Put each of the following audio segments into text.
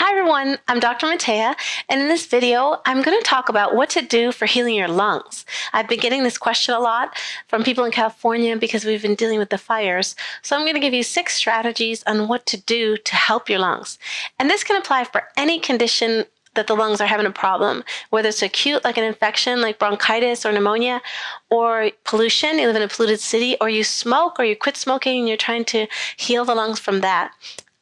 Hi everyone, I'm Dr. Matea, and in this video, I'm going to talk about what to do for healing your lungs. I've been getting this question a lot from people in California because we've been dealing with the fires. So I'm going to give you 6 strategies on what to do to help your lungs. And this can apply for any condition that the lungs are having a problem, whether it's acute, like an infection, like bronchitis or pneumonia, or pollution, you live in a polluted city, or you smoke, or you quit smoking and you're trying to heal the lungs from that.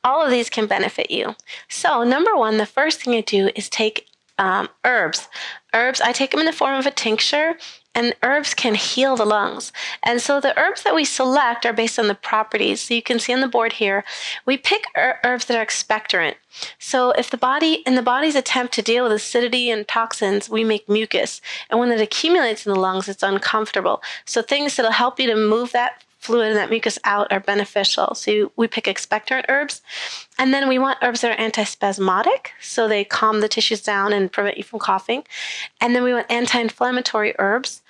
All of these can benefit you. So number 1, the first thing I do is take herbs. Herbs, I take them in the form of a tincture, and herbs can heal the lungs. And so the herbs that we select are based on the properties. So you can see on the board here, we pick herbs that are expectorant. So if in the body's attempt to deal with acidity and toxins, we make mucus. And when it accumulates in the lungs, it's uncomfortable. So things that'll help you to move that fluid and that mucus out are beneficial. So we pick expectorant herbs. And then we want herbs that are antispasmodic, so they calm the tissues down and prevent you from coughing. And then we want anti-inflammatory herbs.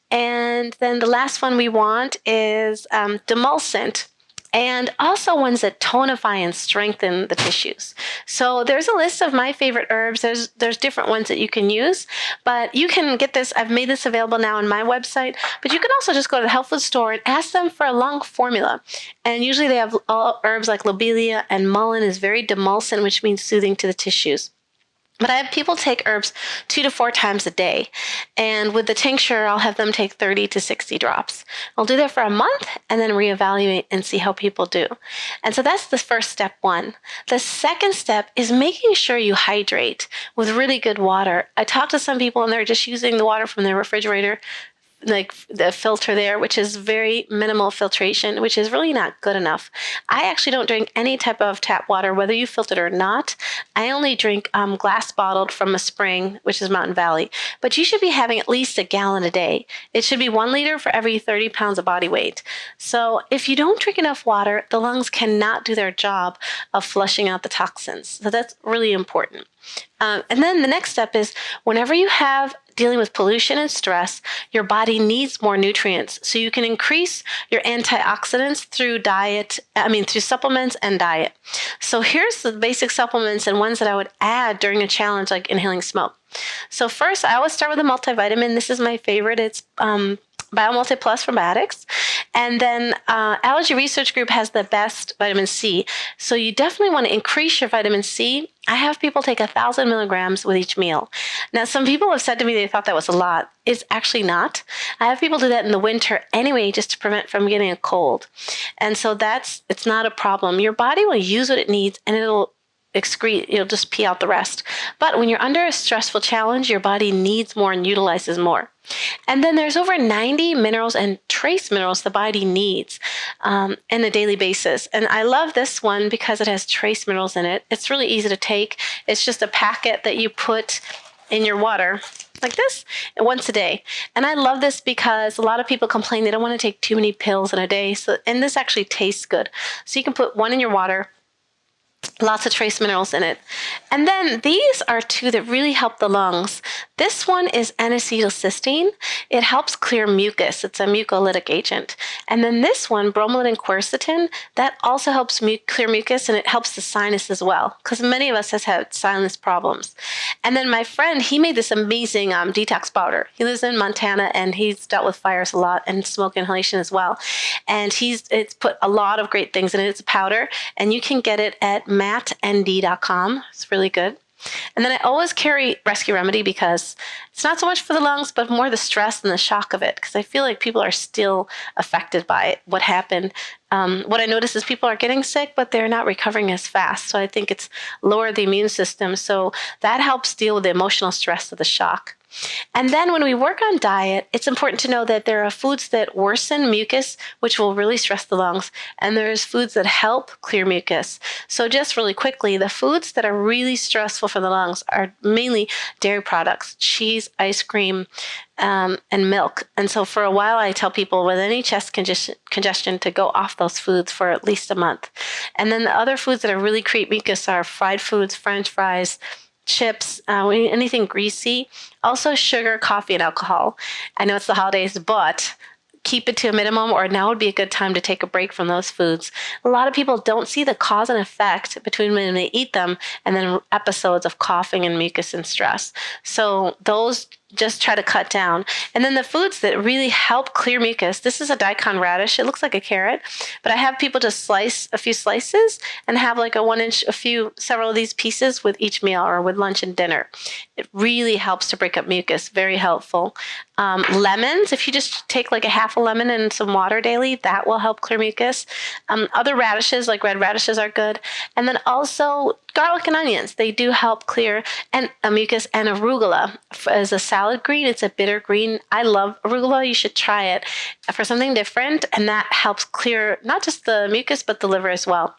And then the last one we want is demulcent, and also ones that tonify and strengthen the tissues. So there's a list of my favorite herbs. There's different ones that you can use, but you can get this. I've made this available now on my website, but you can also just go to the health food store and ask them for a lung formula. And usually they have herbs like lobelia, and mullein is very demulcent, which means soothing to the tissues. But I have people take herbs 2 to 4 times a day. And with the tincture, I'll have them take 30 to 60 drops. I'll do that for a month and then reevaluate and see how people do. And so that's the first step 1. The second step is making sure you hydrate with really good water. I talked to some people and they're just using the water from their refrigerator, like the filter there, which is very minimal filtration, which is really not good enough. I actually don't drink any type of tap water, whether you filter it or not. I only drink glass bottled from a spring, which is Mountain Valley. But you should be having at least a gallon a day. It should be 1 liter for every 30 pounds of body weight. So if you don't drink enough water, the lungs cannot do their job of flushing out the toxins. So that's really important. And then the next step is whenever you have dealing with pollution and stress, your body needs more nutrients. So you can increase your antioxidants through through supplements and diet. So here's the basic supplements and ones that I would add during a challenge like inhaling smoke. So first, I always start with a multivitamin. This is my favorite. It's BioMulti Plus from Addicts. And then Allergy Research Group has the best vitamin C. So you definitely want to increase your vitamin C. I have people take 1,000 milligrams with each meal. Now, some people have said to me they thought that was a lot. It's actually not. I have people do that in the winter anyway, just to prevent from getting a cold. And so it's not a problem. Your body will use what it needs and it'll just pee out the rest. But when you're under a stressful challenge, your body needs more and utilizes more. And then there's over 90 minerals and trace minerals the body needs on a daily basis. And I love this one because it has trace minerals in it. It's really easy to take. It's just a packet that you put in your water like this once a day. And I love this because a lot of people complain they don't want to take too many pills in a day. And this actually tastes good. So you can put 1 in your water. Lots of trace minerals in it. And then these are 2 that really help the lungs. This one is N-acetylcysteine. It helps clear mucus. It's a mucolytic agent. And then this one, bromelain and quercetin, that also helps clear mucus, and it helps the sinus as well, because many of us has had sinus problems. And then my friend, he made this amazing detox powder. He lives in Montana, and he's dealt with fires a lot and smoke inhalation as well. And it's put a lot of great things in it. It's a powder, and you can get it at matnd.com. It's really good. And then I always carry Rescue Remedy because it's not so much for the lungs, but more the stress and the shock of it, because I feel like people are still affected by it, what happened. What I notice is people are getting sick, but they're not recovering as fast. So I think it's lowered the immune system. So that helps deal with the emotional stress of the shock. And then when we work on diet, it's important to know that there are foods that worsen mucus, which will really stress the lungs, and there's foods that help clear mucus. So just really quickly, the foods that are really stressful for the lungs are mainly dairy products, cheese, ice cream, and milk. And so for a while, I tell people with any chest congestion to go off those foods for at least a month. And then the other foods that are really create mucus are fried foods, French fries, chips, anything greasy. Also sugar, coffee, and alcohol. I know it's the holidays, but keep it to a minimum, or now would be a good time to take a break from those foods. A lot of people don't see the cause and effect between when they eat them and then episodes of coughing and mucus and stress. So those just try to cut down. And then the foods that really help clear mucus, this is a daikon radish. It looks like a carrot, but I have people just slice a few slices and have like a 1 inch, several of these pieces with each meal or with lunch and dinner. It really helps to break up mucus, very helpful. Lemons, if you just take like a half a lemon and some water daily, that will help clear mucus. Other radishes, like red radishes, are good. And then also garlic and onions, they do help clear and mucus. And arugula is a salad green. It's a bitter green. I love arugula. You should try it for something different. And that helps clear not just the mucus, but the liver as well.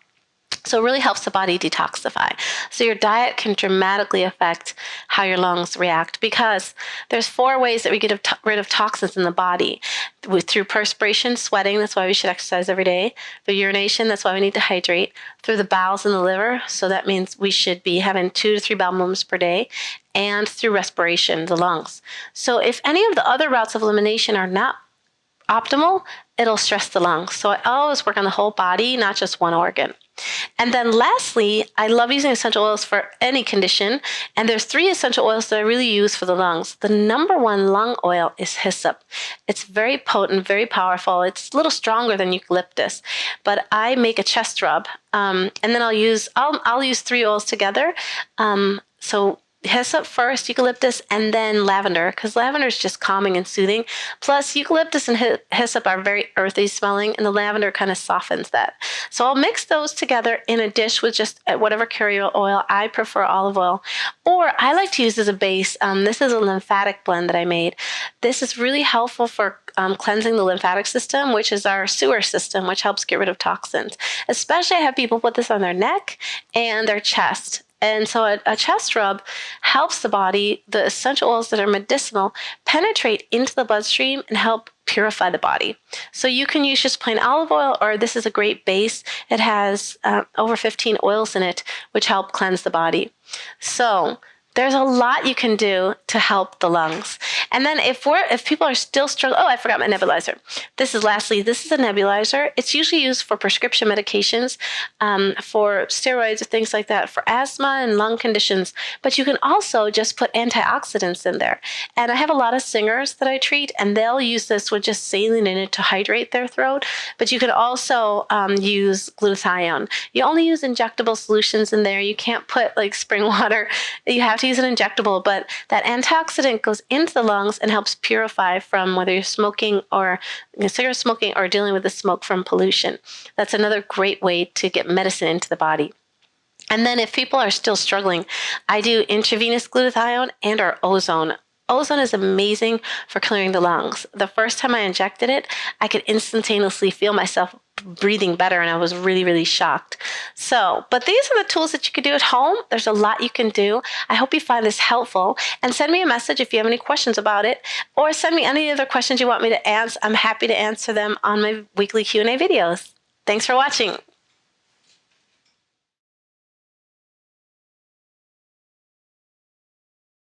So it really helps the body detoxify. So your diet can dramatically affect how your lungs react, because there's 4 ways that we get rid of toxins in the body. Through perspiration, sweating, that's why we should exercise every day. Through urination, that's why we need to hydrate. Through the bowels and the liver, so that means we should be having 2 to 3 bowel movements per day. And through respiration, the lungs. So if any of the other routes of elimination are not optimal, it'll stress the lungs. So I always work on the whole body, not just one organ. And then lastly, I love using essential oils for any condition. And there's 3 essential oils that I really use for the lungs. The number 1 lung oil is hyssop. It's very potent, very powerful. It's a little stronger than eucalyptus, but I make a chest rub. And then I'll use 3 oils together. So hyssop first, eucalyptus, and then lavender, because lavender is just calming and soothing. Plus, eucalyptus and hyssop are very earthy smelling, and the lavender kind of softens that. So I'll mix those together in a dish with just whatever carrier oil. I prefer olive oil, or I like to use as a base. This is a lymphatic blend that I made. This is really helpful for cleansing the lymphatic system, which is our sewer system, which helps get rid of toxins. Especially, I have people put this on their neck and their chest. And so a chest rub helps the body, the essential oils that are medicinal, penetrate into the bloodstream and help purify the body. So you can use just plain olive oil, or this is a great base. It has over 15 oils in it, which help cleanse the body. So there's a lot you can do to help the lungs. And then if people are still struggling, I forgot my nebulizer. This is a nebulizer. It's usually used for prescription medications, for steroids or things like that, for asthma and lung conditions. But you can also just put antioxidants in there. And I have a lot of singers that I treat, and they'll use this with just saline in it to hydrate their throat. But you can also use glutathione. You only use injectable solutions in there. You can't put like spring water. You have to use an injectable, but that antioxidant goes into the lungs and helps purify from whether you're smoking or cigarette smoking or dealing with the smoke from pollution. That's another great way to get medicine into the body. And then if people are still struggling, I do intravenous glutathione and or ozone. Ozone is amazing for clearing the lungs. The first time I injected it, I could instantaneously feel myself breathing better, and I was really, really shocked. But these are the tools that you can do at home. There's a lot you can do. I hope you find this helpful, and send me a message if you have any questions about it, or send me any other questions you want me to answer. I'm happy to answer them on my weekly Q&A videos. Thanks for watching.